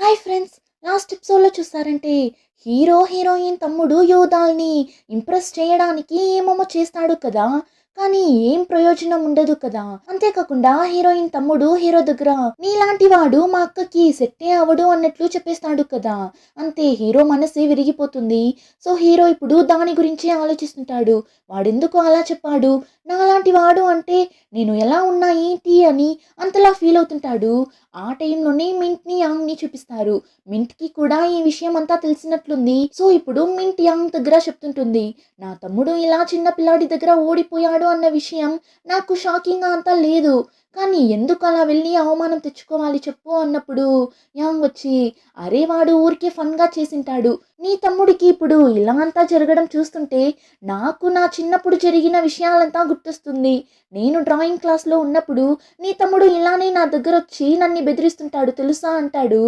Hi friends, last ఎపిసోడ్లో చూసారంటే hero heroine తమ్ముడు యోధాల్ని ఇంప్రెస్ చేయడానికి ఏమేమో చేస్తాడు కదా. కానీ ఏం ప్రయోజనం ఉండదు కదా. అంతేకాకుండా హీరోయిన్ తమ్ముడు హీరో దగ్గర నీలాంటి వాడు మా అక్కకి సెట్టే అవడు అన్నట్లు చెప్పేస్తాడు కదా. అంతే హీరో మనసే విరిగిపోతుంది. సో హీరో ఇప్పుడు దాని గురించి ఆలోచిస్తుంటాడు. వాడెందుకు అలా చెప్పాడు, నాలాంటి వాడు అంటే నేను ఎలా ఉన్నా ఏంటి అని అంతలా ఫీల్ అవుతుంటాడు. ఆ టైంలోనే మింట్ని యాంగ్ని చూపిస్తారు. మింట్కి కూడా ఈ విషయం అంతా తెలిసినట్లుంది. సో ఇప్పుడు మింట్ యాంగ్ దగ్గర చెప్తుంటుంది, నా తమ్ముడు ఇలా చిన్న పిల్లాడి దగ్గర ఓడిపోయాడు అన్న విషయం నాకు షాకింగ్గా అంతా లేదు, కానీ ఎందుకు అలా వెళ్ళి అవమానం తెచ్చుకోవాలి చెప్పు అన్నప్పుడు యాంగ్ వచ్చి, అరే వాడు ఊరికే ఫన్గా చేసింటాడు, నీ తమ్ముడికి ఇప్పుడు ఇలా అంతా జరగడం చూస్తుంటే నాకు నా చిన్నప్పుడు జరిగిన విషయాలంతా గుర్తొస్తుంది. నేను డ్రాయింగ్ క్లాస్లో ఉన్నప్పుడు నీ తమ్ముడు ఇలానే నా దగ్గర వచ్చి నన్ను బెదిరిస్తుంటాడు తెలుసా అంటాడు.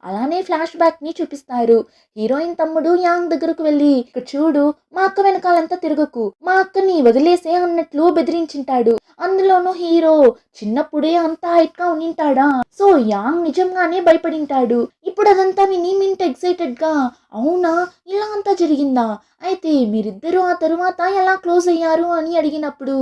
అలానే ఫ్లాష్ బ్యాక్ని చూపిస్తారు. హీరోయిన్ తమ్ముడు యాంగ్ దగ్గరకు వెళ్ళి, ఇక్కడ చూడు, మా అక్క వెనకాలంతా తిరగకు, మా అక్కని వదిలేసే అన్నట్లు బెదిరించింటాడు. అందులోనూ హీరో చిన్నప్పుడే అంత హైట్ గా ఉండింటాడా. సో యాంగ్ నిజంగానే భయపడింటాడు. ఇప్పుడు అదంతా విని మింట్ ఎక్సైటెడ్ గా, అవునా ఇలా అంతా జరిగిందా, అయితే మీరిద్దరూ ఆ తరువాత ఎలా క్లోజ్ అయ్యారు అని అడిగినప్పుడు,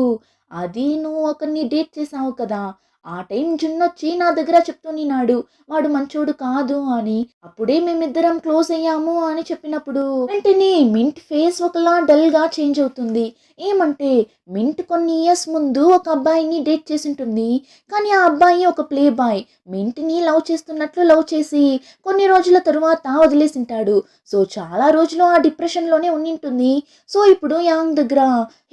అది నువ్వు ఒకరిని డేట్ చేసావు కదా, ఆ టైం జున్నొచ్చి నా దగ్గర చెప్తున్నాడు వాడు మంచోడు కాదు అని, అప్పుడే మేమిద్దరం క్లోజ్ అయ్యాము అని చెప్పినప్పుడు వెంటనే మింట్ ఫేస్ ఒకలా డల్ గా చేంజ్ అవుతుంది. ఏమంటే మింట్ కొన్ని ఇయర్స్ ముందు ఒక అబ్బాయిని డేట్ చేసి ఉంటుంది. కానీ ఆ అబ్బాయి ఒక ప్లే బాయ్, మింట్ని లవ్ చేస్తున్నట్లు లవ్ చేసి కొన్ని రోజుల తరువాత వదిలేసింటాడు. సో చాలా రోజులు ఆ డిప్రెషన్లోనే ఉండింటుంది. సో ఇప్పుడు యాంగ్ దగ్గర,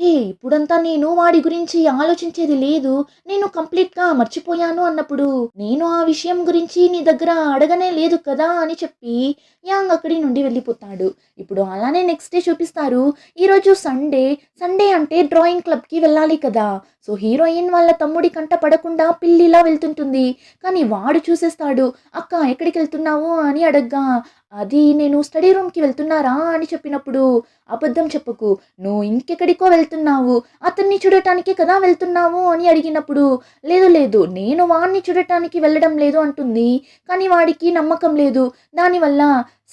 హే ఇప్పుడంతా నేను వాడి గురించి ఆలోచించేది లేదు, నేను కంప్లీట్గా మర్చిపోయాను అన్నప్పుడు నేను ఆ విషయం గురించి నీ దగ్గర అడగనే లేదు కదా అని చెప్పి యాంగ్ అక్కడి నుండి వెళ్ళిపోతాడు. ఇప్పుడు అలానే నెక్స్ట్ డే చూపిస్తారు. ఈరోజు సండే అంటే డ్రాయింగ్ క్లబ్కి వెళ్ళాలి కదా. సో హీరోయిన్ వాళ్ళ తమ్ముడి కంట పడకుండా పిల్లిలా వెళ్తుంటుంది. కానీ వాడు చూసేస్తాడు. అక్క ఎక్కడికి వెళ్తున్నావు అని అడగ్గా, అది నేను స్టడీ రూమ్కి వెళ్తున్నారా అని చెప్పినప్పుడు, అబద్ధం చెప్పకు, నువ్వు ఇంకెక్కడికో వెళ్తున్నావు, అతన్ని చూడటానికే కదా వెళ్తున్నావు అని అడిగినప్పుడు, లేదు లేదు నేను వాడిని చూడటానికి వెళ్ళడం లేదు అంటుంది. కానీ వాడికి నమ్మకం లేదు. దానివల్ల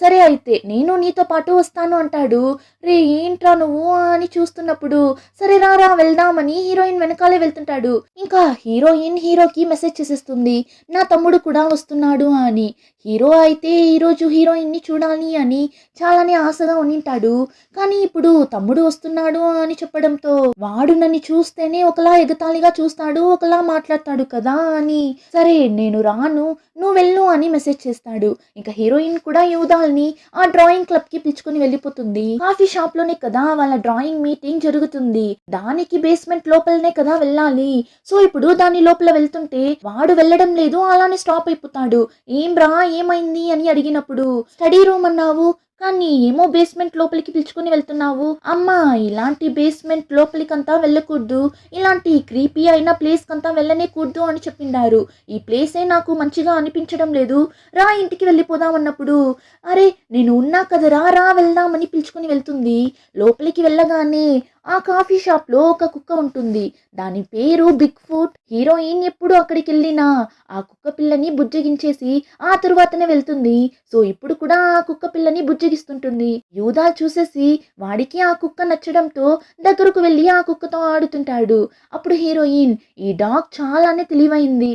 సరే అయితే నేను నీతో పాటు వస్తాను అంటాడు. రే ఏంట్రా నువ్వు అని చూస్తున్నప్పుడు, సరే రారా వెళ్దామని హీరోయిన్ వెనకాలే వెళ్తుంటాడు. ఇంకా హీరోయిన్ హీరోకి మెసేజ్ చేసేస్తుంది, నా తమ్ముడు కూడా వస్తున్నాడు అని. హీరో అయితే ఈరోజు హీరోయిన్ని చూడాలి అని చాలానే ఆశగా ఉండింటాడు. కానీ ఇప్పుడు తమ్ముడు వస్తున్నాడు అని చెప్పడంతో వాడు నన్ను చూస్తేనే ఒకలా ఎగతాళిగా చూస్తాడు, ఒకలా మాట్లాడతాడు కదా అని, సరే నేను రాను నువ్వు వెళ్ళు అని మెసేజ్ చేస్తాడు. ఇంకా హీరోయిన్ కూడా యూదాల్ని ఆ డ్రాయింగ్ క్లబ్కి పిలుచుకొని వెళ్ళిపోతుంది. కాఫీ షాప్ లోనే కదా వాళ్ళ డ్రాయింగ్ మీటింగ్ జరుగుతుంది. దానికి బేస్మెంట్ లోపలనే కదా వెళ్ళాలి. సో ఇప్పుడు దాని లోపల వెళ్తుంటే వాడు వెళ్ళడం లేదు, అలానే స్టాప్ అయిపోతాడు. ఏం రా ఏమైంది అని అడిగినప్పుడు, స్టడీ రూమ్ అన్నావు కానీ ఏమో బేస్మెంట్ లోపలికి పిలుచుకొని వెళ్తున్నావు, అమ్మా ఇలాంటి బేస్మెంట్ లోపలికంతా వెళ్ళకూడదు, ఇలాంటి క్రీపీ అయిన ప్లేస్ కంతా వెళ్ళనే కూడదు అని చెప్పిండారు. ఈ ప్లేసే నాకు మంచిగా అనిపించడం లేదు, రా ఇంటికి వెళ్ళిపోదాం అన్నప్పుడు, అరే నేను ఉన్నా కదరా రా వెళ్దామని పిలుచుకొని వెళ్తుంది. లోపలికి వెళ్ళగానే ఆ కాఫీ షాప్లో ఒక కుక్క ఉంటుంది. దాని పేరు బిగ్ ఫుట్. హీరోయిన్ ఎప్పుడు అక్కడికి వెళ్ళినా ఆ కుక్క పిల్లని బుజ్జగించేసి ఆ తరువాతనే వెళ్తుంది. సో ఇప్పుడు కూడా ఆ కుక్క పిల్లని బుజ్జగిస్తుంటుంది. యూదా చూసేసి వాడికి ఆ కుక్క నచ్చడంతో దగ్గరకు వెళ్ళి ఆ కుక్కతో ఆడుతుంటాడు. అప్పుడు హీరోయిన్, ఈ డాగ్ చాలానే తెలివైంది,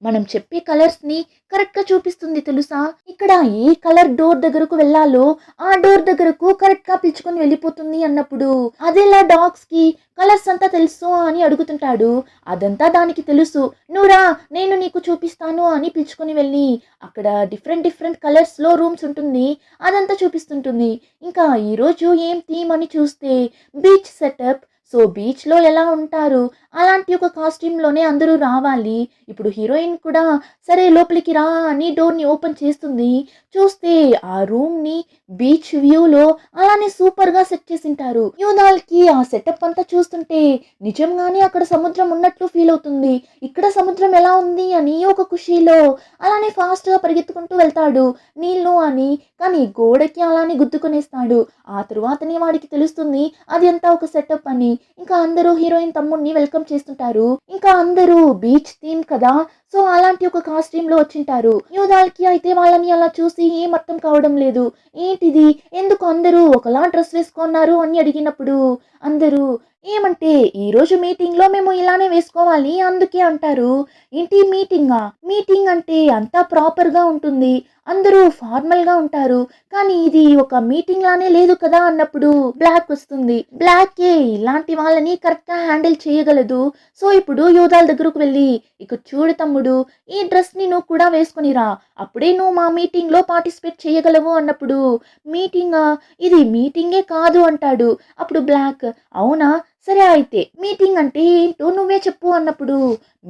మనం చెప్పే కలర్స్ని కరెక్ట్గా చూపిస్తుంది తెలుసా, ఇక్కడ ఏ కలర్ డోర్ దగ్గరకు వెళ్ళాలో ఆ డోర్ దగ్గరకు కరెక్ట్గా పిలుచుకొని వెళ్ళిపోతుంది అన్నప్పుడు, అదేలా డాగ్స్కి కలర్స్ అంతా తెలుసు అని అడుగుతుంటాడు. అదంతా దానికి తెలుసు, నువ్వురా నేను నీకు చూపిస్తాను అని పిలుచుకొని వెళ్ళి అక్కడ డిఫరెంట్ కలర్స్లో రూమ్స్ ఉంటుంది, అదంతా చూపిస్తుంటుంది. ఇంకా ఈరోజు ఏం థీమ్ అని చూస్తే బీచ్ సెటప్. సో బీచ్లో ఎలా ఉంటారు అలాంటి ఒక కాస్ట్యూమ్లోనే అందరూ రావాలి. ఇప్పుడు హీరోయిన్ కూడా సరే లోపలికి రా అని డోర్ని ఓపెన్ చేస్తుంది. చూస్తే ఆ రూమ్ని బీచ్ వ్యూలో అలానే సూపర్గా సెట్ చేసింటారు. యూదాల్కి ఆ సెటప్ అంతా చూస్తుంటే నిజంగానే అక్కడ సముద్రం ఉన్నట్లు ఫీల్ అవుతుంది. ఇక్కడ సముద్రం ఎలా ఉంది అని ఒక ఖుషీలో అలానే ఫాస్ట్గా పరిగెత్తుకుంటూ వెళ్తాడు నీళ్ళు అని. కానీ గోడకి అలానే గుద్దుకునేస్తాడు. ఆ తరువాతనే వాడికి తెలుస్తుంది అది అంతా ఒక సెటప్ అని. ఇంకా అందరూ హీరోయిన్ తమ్ముడిని వెల్కమ్ చేస్తుంటారు. ఇంకా అందరూ బీచ్ థీమ్ కదా, సో అలాంటి ఒక కాస్ట్యూమ్ లో వచ్చింటారు. యూదాల్కి అయితే వాళ్ళని అలా చూసి ఏం అర్థం కావడం లేదు. ఏంటిది, ఎందుకు అందరూ ఒకలా డ్రెస్ వేసుకున్నారు అని అడిగినప్పుడు అందరూ ఏమంటే ఈ రోజు మీటింగ్ లో మేము ఇలానే వేసుకోవాలి అందుకే అంటారు. ఏంటి మీటింగా, మీటింగ్ అంటే అంతా ప్రాపర్ గా ఉంటుంది, అందరూ ఫార్మల్ గా ఉంటారు, కానీ ఇది ఒక మీటింగ్ లానే లేదు కదా అన్నప్పుడు బ్లాక్ వస్తుంది. బ్లాక్ ఇలాంటి వాళ్ళని కరెక్ట్ గా హ్యాండిల్ చేయగలదు. సో ఇప్పుడు యోధాల దగ్గరకు వెళ్ళి ఇక చూడు తమ్ముడు, ఈ డ్రెస్ ని నువ్వు కూడా వేసుకునిరా, అప్పుడే నువ్వు మా మీటింగ్ లో పార్టిసిపేట్ చేయగలవు అన్నప్పుడు మీటింగా, ఇది మీటింగే కాదు అంటాడు. అప్పుడు బ్లాక్ అవునా, సరే అయితే మీటింగ్ అంటే ఏంటో నువ్వే చెప్పు అన్నప్పుడు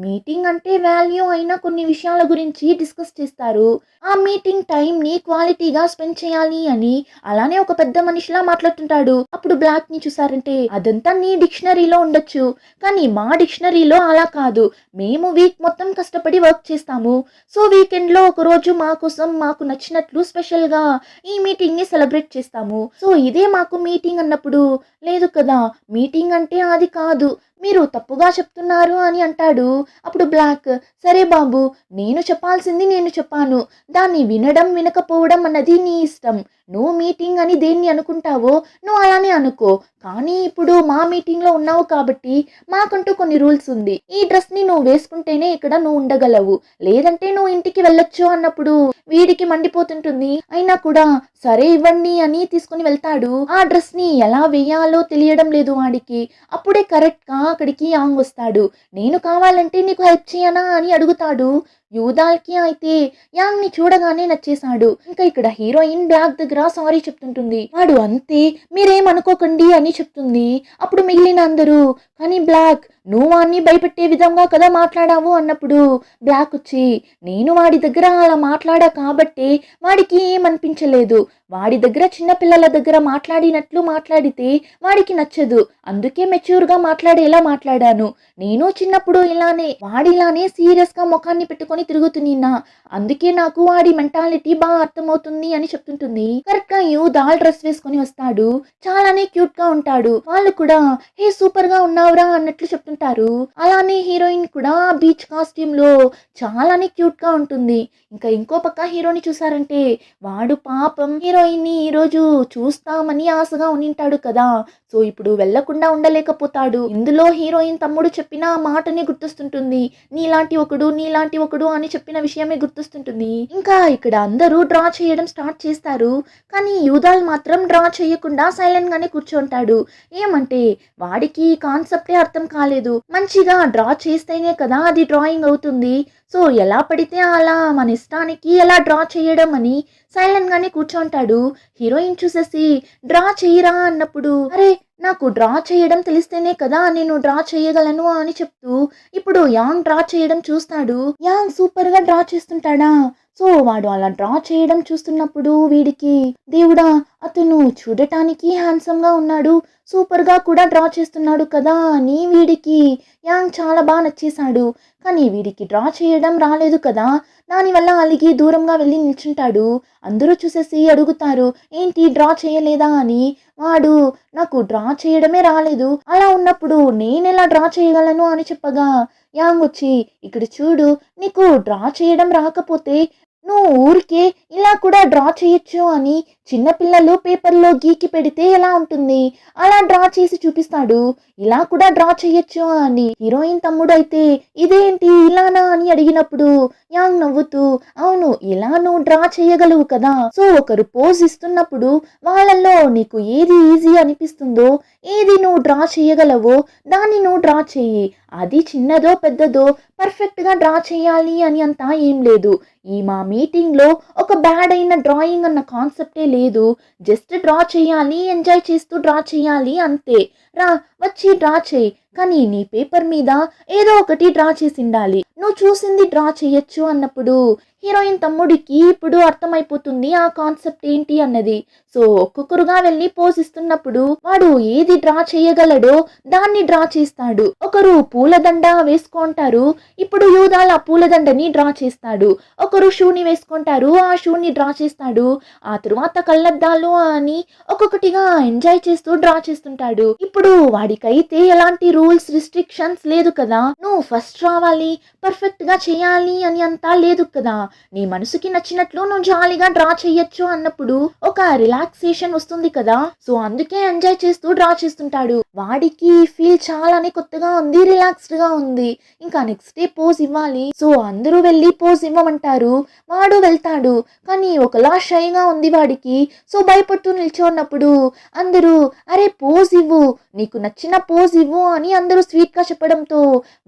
మీటింగ్ అంటే వాల్యూ అయిన కొన్ని విషయాల గురించి డిస్కస్ చేస్తారు. ఆ మీటింగ్ టైం ని క్వాలిటీగా స్పెండ్ చేయాలి అని అలానే ఒక పెద్ద మనిషిలా మాట్లాడుతుంటాడు. అప్పుడు బ్లాక్ ని చూసారంటే అదంతా నీ డిక్షనరీలో ఉండొచ్చు, కానీ మా డిక్షనరీలో అలా కాదు. మేము వీక్ మొత్తం కష్టపడి వర్క్ చేస్తాము, సో వీకెండ్ లో ఒక రోజు మా కోసం మాకు నచ్చినట్లు స్పెషల్ గా ఈ మీటింగ్ ని సెలబ్రేట్ చేస్తాము. సో ఇదే మాకు మీటింగ్ అన్నప్పుడు లేదు కదా, మీటింగ్ అంటే అది కాదు, మీరు తప్పుగా చెప్తున్నారు అని అంటాడు. అప్పుడు బ్లాక్ సరే బాబు, నేను చెప్పాల్సింది నేను చెప్పాను, దాన్ని వినడం వినకపోవడం అన్నది నీ ఇష్టం. నువ్వు మీటింగ్ అని దేన్ని అనుకుంటావో నువ్వు అలానే అనుకో, కానీ ఇప్పుడు మా మీటింగ్ లో ఉన్నావు కాబట్టి మాకంటూ కొన్ని రూల్స్ ఉంది. ఈ డ్రెస్ ని నువ్వు వేసుకుంటేనే ఇక్కడ నువ్వు ఉండగలవు, లేదంటే నువ్వు ఇంటికి వెళ్ళొచ్చు అన్నప్పుడు వీడికి మండిపోతుంటుంది. అయినా కూడా సరే ఇవ్వండి అని తీసుకుని వెళ్తాడు. ఆ డ్రెస్ ని ఎలా వేయాలో తెలియడం లేదు వాడికి. అప్పుడే కరెక్ట్ గా అక్కడికి యాంగ్ వస్తాడు. నేను కావాలంటే నీకు హెల్ప్ చేయనా అని అడుగుతాడు. యూదాల్కి అయితే యాంగ్ ని చూడగానే నచ్చేశాడు. ఇంకా ఇక్కడ హీరోయిన్ బ్లాక్ దగ్గర సారీ చెప్తుంటుంది. వాడు అంతే, మీరేమనుకోకండి అని చెప్తుంది. అప్పుడు మిగిలిన అందరూ కానీ బ్లాక్, నువ్వు వాడిని భయపెట్టే విధంగా కదా మాట్లాడావు అన్నప్పుడు బ్లాక్ వచ్చి నేను వాడి దగ్గర అలా మాట్లాడా కాబట్టే వాడికి ఏమనిపించలేదు, వాడి దగ్గర చిన్నపిల్లల దగ్గర మాట్లాడినట్లు మాట్లాడితే వాడికి నచ్చదు, అందుకే మెచ్యూర్ గా మాట్లాడేలా మాట్లాడాను. నేను చిన్నప్పుడు వాడిలానే సీరియస్ గా ముఖాన్ని పెట్టుకొని తిరుగుతున్నా, అందుకే నాకు వాడి మెంటాలిటీ బాగా అర్థమవుతుంది అని చెప్తుంటుంది. కరెక్ట్ గా యూదాల్ డ్రెస్ వేసుకొని వస్తాడు, చాలానే క్యూట్ గా ఉంటాడు. వాళ్ళు కూడా హే సూపర్ గా ఉన్నావురా అన్నట్లు చెప్తుంటారు. అలానే హీరోయిన్ కూడా బీచ్ కాస్ట్యూమ్ లో చాలానే క్యూట్ గా ఉంటుంది. ఇంకా ఇంకో పక్క హీరోని చూసారంటే వాడు పాపం హీరోయిన్ ని ఈ రోజు చూస్తామని ఆశగా ఉనింటాడు కదా, సో ఇప్పుడు వెళ్లకుండా ఉండలేకపోతాడు. ఇందులో హీరోయిన్ తమ్ముడు చెప్పిన మాటనే గుర్తొస్తుంటుంది, నీలాంటి ఒకడు అని చెప్పిన విషయమే గుర్తొస్తుంటుంది. ఇంకా ఇక్కడ అందరూ డ్రా చేయడం స్టార్ట్ చేస్తారు, కానీ యూదాల్ మాత్రం డ్రా చేయకుండా సైలెంట్ గానే కూర్చుంటాడు. ఏమంటే వాడికి కాన్సెప్టే అర్థం కాలేదు. మంచిగా డ్రా చేస్తేనే కదా అది డ్రాయింగ్ అవుతుంది, సో ఎలా పడితే అలా మన ఇష్టానికి ఎలా డ్రా చేయడం అని సైలెంట్ గానే కూర్చుంటాడు. హీరోయిన్ చూసేసి డ్రా చేయరా అన్నప్పుడు అరే నాకు డ్రా చేయడం తెలిస్తేనే కదా నేను డ్రా చేయగలను అని చెప్తూ ఇప్పుడు యాంగ్ డ్రా చేయడం చూస్తాడు. యాంగ్ సూపర్ గా డ్రా చేస్తుంటాడా, సో వాడు అలా డ్రా చేయడం చూస్తున్నప్పుడు వీడికి దేవుడా అతను చూడటానికి హ్యాండ్సమ్ గా ఉన్నాడు, సూపర్ గా కూడా డ్రా చేస్తున్నాడు కదా అని వీడికి యాంగ్ చాలా బాగా నచ్చేశాడు. కానీ వీడికి డ్రా చేయడం రాలేదు కదా, దానివల్ల అలిగి దూరంగా వెళ్ళి నిల్చుంటాడు. అందరూ చూసేసి అడుగుతారు ఏంటి డ్రా చేయలేదా అని. వాడు నాకు డ్రా చేయడమే రాలేదు, అలా ఉన్నప్పుడు నేనెలా డ్రా చేయగలను అని చెప్పగా యాంగ్ వచ్చి ఇక్కడ చూడు, నీకు డ్రా చేయడం రాకపోతే నువ్వు ఊరికే ఇలా కూడా డ్రా చేయొచ్చు అని చిన్నపిల్లలు పేపర్లో గీకి పెడితే ఎలా ఉంటుంది అలా డ్రా చేసి చూపిస్తాడు. ఇలా కూడా డ్రా చేయొచ్చు అని హీరోయిన్ తమ్ముడు అయితే ఇదేంటి ఇలానా అని అడిగినప్పుడు యాంగ్ నవ్వుతూ అవును ఇలా నువ్వు డ్రా చేయగలవు కదా, సో ఒకరు పోజ్ ఇస్తున్నప్పుడు వాళ్ళల్లో నీకు ఏది ఈజీ అనిపిస్తుందో, ఏది నువ్వు డ్రా చేయగలవో దాన్ని నువ్వు డ్రా చెయ్యి, అది చిన్నదో పెద్దదో పర్ఫెక్ట్ గా డ్రా చేయాలి అని అంతా ఏం లేదు. ఈ మా మీటింగ్ లో ఒక బ్యాడ్ అయిన డ్రాయింగ్ అన్న కాన్సెప్టే లేదు, జస్ట్ డ్రా చేయాలి, ఎంజాయ్ చేస్తూ డ్రా చేయాలి అంతే, రా వచ్చి డ్రా చేయి, కానీ నీ పేపర్ మీద ఏదో ఒకటి డ్రా చేసిండాలి, నువ్వు చూసింది డ్రా చేయొచ్చు అన్నప్పుడు హీరోయిన్ తమ్ముడికి ఇప్పుడు అర్థమైపోతుంది ఆ కాన్సెప్ట్ ఏంటి అన్నది. సో ఒక్కొక్కరుగా వెళ్ళి పోజ్ ఇస్తున్నప్పుడు వాడు ఏది డ్రా చేయగలడో దాన్ని డ్రా చేస్తాడు. ఒకరు పూలదండ వేసుకుంటారు, ఇప్పుడు యూదాల్ ఆ పూలదండని డ్రా చేస్తాడు. ఒకరు షూని వేసుకుంటారు, ఆ షూని డ్రా చేస్తాడు. ఆ తరువాత కళ్ళద్దాలు అని ఒక్కొక్కటిగా ఎంజాయ్ చేస్తూ డ్రా చేస్తుంటాడు. ఇప్పుడు వాడికైతే ఎలాంటి రూల్స్ రిస్ట్రిక్షన్స్ లేదు కదా, నువ్వు ఫస్ట్ రావాలి, పర్ఫెక్ట్ గా చేయాలి అని అంతా లేదు కదా. నీ మనసుకి నచ్చినట్లు నువ్వు జాలీగా డ్రా చెయ్యొచ్చు అన్నప్పుడు ఒక రిలాక్సేషన్ వస్తుంది కదా. సో అందుకే ఎంజాయ్ చేస్తూ డ్రా చేస్తుంటాడు. వాడికి ఫీల్ చాలానే కొత్తగా ఉంది, రిలాక్స్డ్ గా ఉంది. ఇంకా నెక్స్ట్ డే పోజ్ ఇవ్వాలి. సో అందరూ వెళ్ళి పోజ్ ఇవ్వమంటారు, వాడు వెళ్తాడు. కానీ ఒకలా షైగా ఉంది వాడికి. సో భయపడుతూ నిల్చున్నప్పుడు అందరూ అరే పోజ్ ఇవ్వు, నీకు నచ్చిన పోజ్ ఇవ్వు అని అందరూ స్వీట్ గా చెప్పడంతో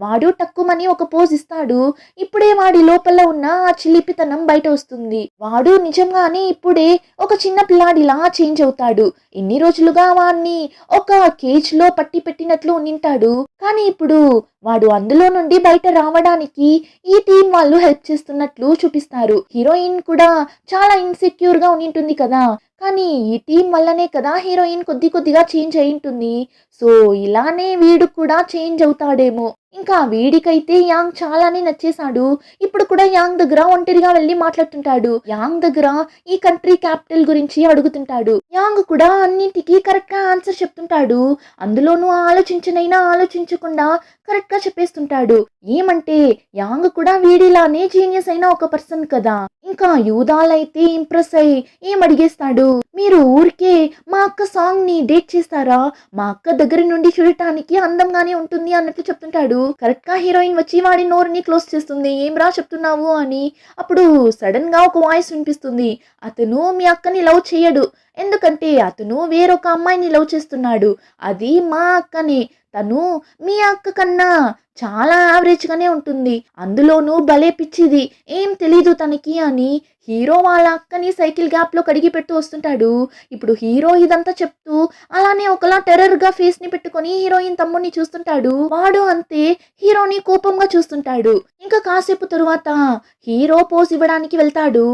వాడు టక్కుమని ఒక పోజ్ ఇస్తాడు. ఇప్పుడే వాడి లోపల ఉన్న ఆ చిలిపితనం బయట వస్తుంది. వాడు నిజంగానే ఇప్పుడే ఒక చిన్న పిల్లాడిలా చేంజ్ అవుతాడు. ఇన్ని రోజులుగా వాడిని ఒక కేజ్ లో పట్టి పెట్టినట్లు నింటాడు. కానీ ఇప్పుడు వాడు అందులో నుండి బయట రావడానికి ఈ టీం వాళ్ళు హెల్ప్ చేస్తున్నట్లు చూపిస్తారు. హీరోయిన్ కూడా చాలా ఇన్సెక్యూర్ గా ఉంటుంది కదా, కానీ ఈ టీం వల్లనే కదా హీరోయిన్ కొద్దిగా చేంజ్ అయి ఉంటుంది. సో ఇలానే వీడు కూడా చేంజ్ అవుతాడేమో. ఇంకా వీడికైతే యాంగ్ చాలానే నచ్చేశాడు. ఇప్పుడు కూడా యాంగ్ దగ్గర ఒంటరిగా వెళ్ళి మాట్లాడుతుంటాడు. యాంగ్ దగ్గర ఈ కంట్రీ క్యాపిటల్ గురించి అడుగుతుంటాడు. యాంగ్ కూడా అన్నింటికి కరెక్ట్ గా ఆన్సర్ చెప్తుంటాడు. అందులోనూ ఆలోచించనైనా ఆలోచించకుండా కరెక్ట్ గా చెప్పేస్తుంటాడు. ఏమంటే యాంగ్ కూడా వీడిలానే జీనియస్ అయిన ఒక పర్సన్ కదా. ఇంకా యూదాల్ అయితే ఇంప్రెస్ అయ్యి ఏం అడిగేస్తాడు, మీరు ఊరికే మా అక్క సాంగ్ ని డేట్ చేస్తారా, మా అక్క దగ్గర నుండి చూడటానికి అందంగానే ఉంటుంది అన్నట్లు చెప్తుంటాడు. కరెక్ట్ గా హీరోయిన్ వచ్చి వాడి నోరుని క్లోజ్ చేస్తుంది. ఏం రా చెప్తున్నావు అని. అప్పుడు సడన్ గా ఒక వాయిస్ వినిపిస్తుంది, అతను మీ అక్కని లవ్ చేయడు, ఎందుకంటే అతను వేరొక అమ్మాయిని లవ్ చేస్తున్నాడు, అది మా అక్కనే, తను మీ అక్క కన్నా చాలా యావరేజ్ గానే ఉంటుంది, అందులోనూ భలే పిచ్చిది, ఏం తెలీదు తనకి అని హీరో వాళ్ళ అక్కని సైకిల్ గ్యాప్ లో కడిగి పెట్టు వస్తుంటాడు. ఇప్పుడు హీరో ఇదంతా చెప్తూ అలానే ఒకలా టెర్రర్ గా ఫేస్ ని పెట్టుకొని హీరోయిన్ తమ్ముడిని చూస్తుంటాడు. వాడు అంతే హీరోని కోపంగా చూస్తుంటాడు. ఇంకా కాసేపు తరువాత హీరో పోజ్ ఇవ్వడానికి వెళ్తాడు.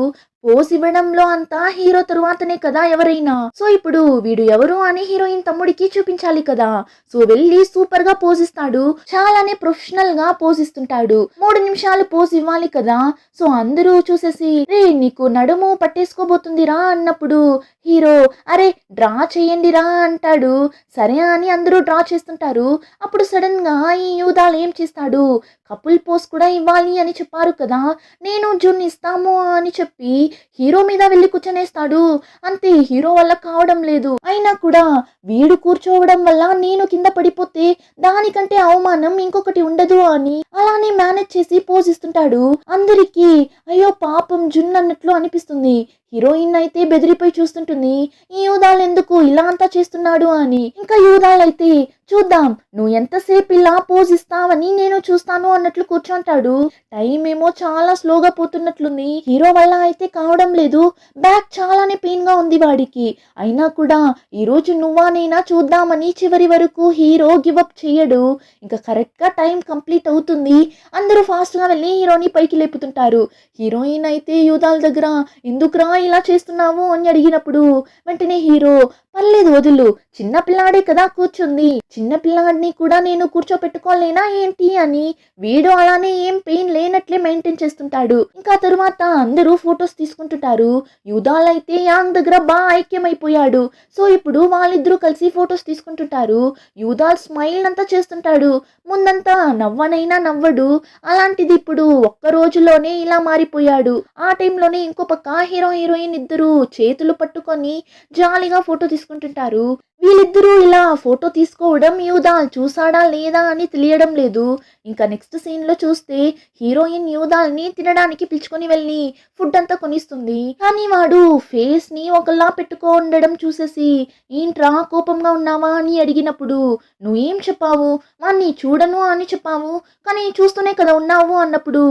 పోజ్ ఇవ్వడంలో అంతా హీరో తరువాతనే కదా ఎవరైనా. సో ఇప్పుడు వీడు ఎవరు అని హీరోయిన్ తమ్ముడికి చూపించాలి కదా. సో వెళ్ళి సూపర్ గా పోజ్ ఇస్తాడు. చాలానే ప్రొఫెషనల్ గా పోజ్ ఇస్తుంటాడు. 3 నిమిషాలు పోజ్ ఇవ్వాలి కదా. సో అందరూ చూసేసి రే నీకు నడుము పట్టేసుకోబోతుందిరా అన్నప్పుడు హీరో అరే డ్రా చేయండి రా అంటాడు. సరే అని అందరూ డ్రా చేస్తుంటారు. అప్పుడు సడన్ గా ఈ యూదాల్ ఏం చేస్తాడు, కపుల్ పోజ్ కూడా ఇవ్వాలి అని చెప్పారు కదా, నేను జున్ ఇస్తాము అని చెప్పి హీరో మీద వెళ్ళి కూర్చొనేస్తాడు. అంతే హీరో వల్ల కావడం లేదు. అయినా కూడా వీడు కూర్చోవడం వల్ల నేను కింద పడిపోతే దానికంటే అవమానం ఇంకొకటి ఉండదు అని అలానే మేనేజ్ చేసి పోజ్ ఇస్తుంటాడు. అందరికీ అయ్యో పాపం జున్ అన్నట్లు అనిపిస్తుంది. హీరోయిన్ అయితే బెదిరిపోయి చూస్తుంటుంది, ఈ యూదాల్ ఎందుకు ఇలా అంతా చేస్తున్నాడు అని. ఇంకా యూదాల్ అయితే చూద్దాం నువ్వు ఎంతసేపు ఇలా పోజ్ ఇస్తావని నేను చూస్తాను అన్నట్లు కూర్చుంటాడు. టైం ఏమో చాలా స్లోగా పోతున్నట్లుంది. హీరో వల్ల అయితే కావడం లేదు. బ్యాక్ చాలానే పెయిన్ గా ఉంది వాడికి. అయినా కూడా ఈ రోజు నువ్వా నేనా చూద్దామని చివరి వరకు హీరో గివ్ అప్ చేయడు. ఇంకా కరెక్ట్ గా టైం కంప్లీట్ అవుతుంది. అందరూ ఫాస్ట్ గా వెళ్ళి హీరోని పైకి లేపుతుంటారు. హీరోయిన్ అయితే యూదాల్ దగ్గర ఎందుకురా ఇలా చేస్తున్నావు అని అడిగినప్పుడు వెంటనే హీరో పర్లేదు వదులు, చిన్న పిల్లాడే కదా కూర్చుంది, చిన్న పిల్లాడిని కూడా నేను కూర్చోపెట్టుకోలేనా ఏంటి అని వీడు అలానే ఏం పెయిన్ లేనట్లే మెయింటైన్ చేస్తుంటాడు. ఇంకా తరువాత అందరూ ఫొటోస్ తీసుకుంటుంటారు. యూదాల్ అయితే యాంగ్ దగ్గర బాగా ఐక్యమైపోయాడు. సో ఇప్పుడు వాళ్ళిద్దరూ కలిసి ఫొటోస్ తీసుకుంటుంటారు. యూదాల్ స్మైల్ అంతా చేస్తుంటాడు. ముందంతా నవ్వనైనా నవ్వడు, అలాంటిది ఇప్పుడు ఒక్క రోజులోనే ఇలా మారిపోయాడు. ఆ టైంలోనే ఇంకో పక్క హీరో హీరోయిన్ ఇద్దరు చేతులు పట్టుకొని జాలీగా ఫోటో తీసుకుంటుంటారు. వీళ్ళిద్దరూ ఇలా ఫోటో తీసుకోవడం యూదాల్ చూసాడా లేదా అని తెలియడం లేదు. ఇంకా నెక్స్ట్ సీన్ లో చూస్తే హీరోయిన్ యూదాల్ ని తినడానికి పిలుచుకొని వెళ్ళి ఫుడ్ అంతా కొనిస్తుంది. కానీ వాడు ఫేస్ ని ఒకలా పెట్టుకో ఉండడం చూసేసి ఏంట్రా కోపంగా ఉన్నావా అని అడిగినప్పుడు నువ్వేం చెప్పావు, వాణ్ణి చూడను అని చెప్పావు, కానీ చూస్తూనే కదా ఉన్నావు అన్నప్పుడు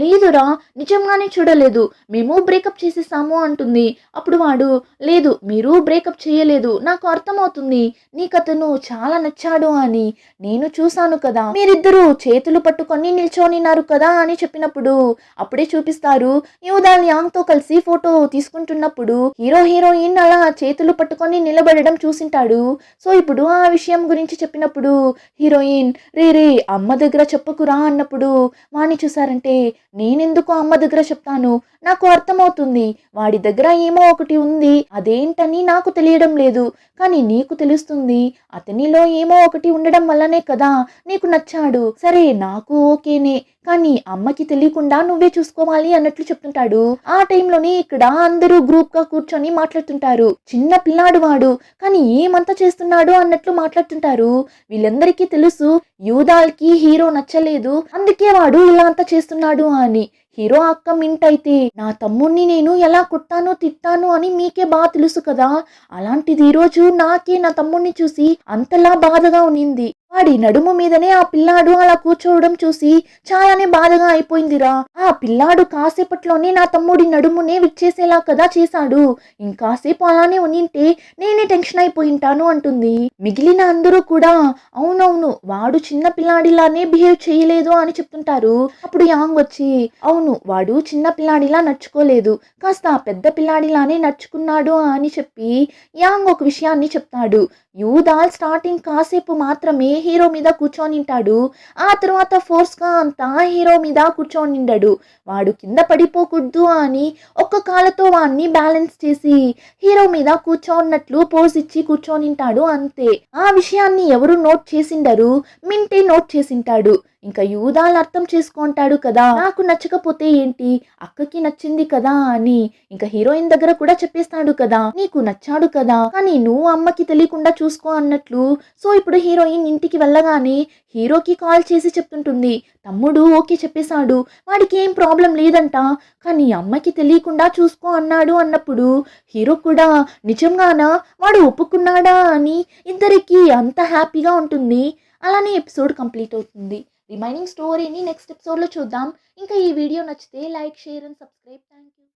లేదురా నిజంగానే చూడలేదు, మేము బ్రేకప్ చేసేసాము అంటుంది. అప్పుడు వాడు లేదు మీరు బ్రేకప్ చేయలేదు, నాకు అర్థమవుతుంది అర్థమవుతుంది నీకతను చాలా నచ్చాడు అని. నేను చూశాను కదా, మీరిద్దరూ చేతులు పట్టుకొని నిల్చొనిన్నారు కదా అని చెప్పినప్పుడు అప్పుడే చూపిస్తారు యూదాల్ యాంగ్తో కలిసి ఫోటో తీసుకుంటున్నప్పుడు హీరోయిన్ అలా చేతులు పట్టుకొని నిలబడడం చూసింటాడు. సో ఇప్పుడు ఆ విషయం గురించి చెప్పినప్పుడు హీరోయిన్ రే అమ్మ దగ్గర చెప్పకురా అన్నప్పుడు వాణ్ణి చూసారంటే నేనెందుకు అమ్మ దగ్గర చెప్తాను, నాకు అర్థమవుతుంది వాడి దగ్గర ఏమో ఒకటి ఉంది, అదేంటని నాకు తెలియడం లేదు, కానీ నీకు తెలుస్తుంది. అతనిలో ఏమో ఒకటి ఉండడం వల్లనే కదా నీకు నచ్చాడు. సరే నాకు ఓకేనే, కానీ అమ్మకి తెలియకుండా నువ్వే చూసుకోవాలి అన్నట్లు చెప్తుంటాడు. ఆ టైంలోనే ఇక్కడ అందరూ గ్రూప్ గా కూర్చొని మాట్లాడుతుంటారు. చిన్న పిల్లాడు వాడు, కానీ ఏమంతా చేస్తున్నాడు అన్నట్లు మాట్లాడుతుంటారు. వీళ్ళందరికీ తెలుసు యూదాల్ కి హీరో నచ్చలేదు, అందుకే వాడు ఇలా అంతా చేస్తున్నాడు అని. హీరో అక్క మింట్ అయితే నా తమ్ముణ్ణి నేను ఎలా కొట్టాను తిట్టాను అని మీకే బాగా తెలుసు కదా, అలాంటిది ఈరోజు నాకే నా తమ్ముణ్ణి చూసి అంతలా బాధగా ఉన్నింది. వాడి నడుము మీదనే ఆ పిల్లాడు అలా కూర్చోవడం చూసి చాలానే బాధగా అయిపోయిందిరా. ఆ పిల్లాడు కాసేపట్లోనే నా తమ్ముడి నడుమునే విచ్చేసేలా కదా చేశాడు, ఇంకాసేపు అలానే ఉన్నింటే నేనే టెన్షన్ అయిపోయింటాను అంటుంది. మిగిలిన అందరూ కూడా అవునవును వాడు చిన్న పిల్లాడిలానే బిహేవ్ చేయలేదు అని చెప్తుంటారు. అప్పుడు యాంగ్ వచ్చి అవును వాడు చిన్న పిల్లాడిలా నడుచుకోలేదు, కాస్త పెద్ద పిల్లాడిలానే నడుచుకున్నాడు అని చెప్పి యాంగ్ ఒక విషయాన్ని చెప్తాడు. యూదాల్ స్టార్టింగ్ కాసేపు మాత్రమే హీరో మీద కూర్చొనింటాడు, ఆ తర్వాత ఫోర్స్గా అంతా హీరో మీద కూర్చొనిండాడు. వాడు కింద పడిపోకూడదు అని ఒక్క కాళ్ళతో వాడిని బ్యాలెన్స్ చేసి హీరో మీద కూర్చోన్నట్లు పోజ్ ఇచ్చి కూర్చొనింటాడు అంతే. ఆ విషయాన్ని ఎవరు నోట్ చేసిండరు, మింటే నోట్ చేసింటాడు. ఇంకా యూదాల్ అర్థం చేసుకుంటాడు కదా, నాకు నచ్చకపోతే ఏంటి అక్కకి నచ్చింది కదా అని. ఇంకా హీరోయిన్ దగ్గర కూడా చెప్పేస్తాడు కదా, నీకు నచ్చాడు కదా, కానీ నువ్వు అమ్మకి తెలియకుండా చూసుకో అన్నట్లు. సో ఇప్పుడు హీరోయిన్ ఇంటికి వెళ్ళగానే హీరోకి కాల్ చేసి చెప్తుంటుంది తమ్ముడు ఓకే చెప్పేశాడు, వాడికి ఏం ప్రాబ్లం లేదంట, కానీ అమ్మకి తెలియకుండా చూసుకో అన్నాడు అన్నప్పుడు హీరో కూడా నిజంగానా వాడు ఒప్పుకున్నాడా అని ఇద్దరికి అంత హ్యాపీగా ఉంటుంది. అలానే ఎపిసోడ్ కంప్లీట్ అవుతుంది. రిమైనింగ్ స్టోరీని నెక్స్ట్ ఎపిసోడ్లో చూద్దాం. ఇంకా ఈ వీడియో నచ్చితే like share and subscribe. Thank you.